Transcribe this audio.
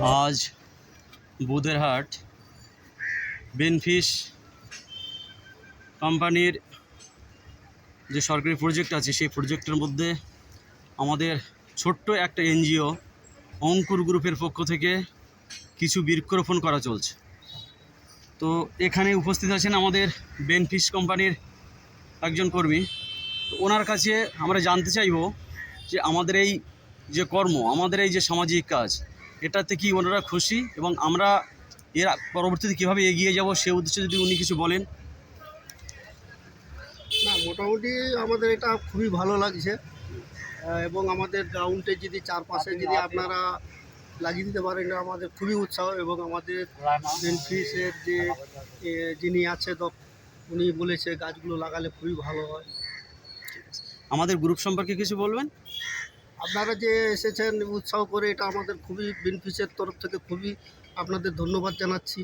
আজ বুধেরহাট বেনফিশ কোম্পানির যে সরকারি প্রজেক্ট আছে সেই প্রজেক্টের মধ্যে আমাদের ছোট্ট একটা এনজিও অঙ্কুর গ্রুপের পক্ষ থেকে কিছু বৃক্ষরোপণ করা চলছে। তো এখানে উপস্থিত আছেন আমাদের বেনফিশ কোম্পানির একজন কর্মী। তো ওনার কাছে আমরা জানতে চাইব যে আমাদের এই যে কর্ম, আমাদের এই যে সামাজিক কাজ, এটাতে কি ওনারা খুশি এবং আমরা এর পরবর্তীতে কীভাবে এগিয়ে যাব সে উদ্দেশ্যে যদি উনি কিছু বলেন। না, মোটামুটি আমাদের এটা খুবই ভালো লাগছে এবং আমাদের গ্রাউন্ডে যদি চারপাশে যদি আপনারা লাগিয়ে দিতে পারেন আমাদের খুবই উৎসাহ। এবং আমাদের বেনফিসের যে যিনি আছে উনি বলেছে গাছগুলো লাগালে খুবই ভালো হয়। আমাদের গ্রুপ সম্পর্কে কিছু বলবেন? আপনারা যে এসেছেন উৎসাহ করে, এটা আমাদের খুবই বেনফিসের তরফ থেকে খুবই আপনাদের ধন্যবাদ জানাচ্ছি।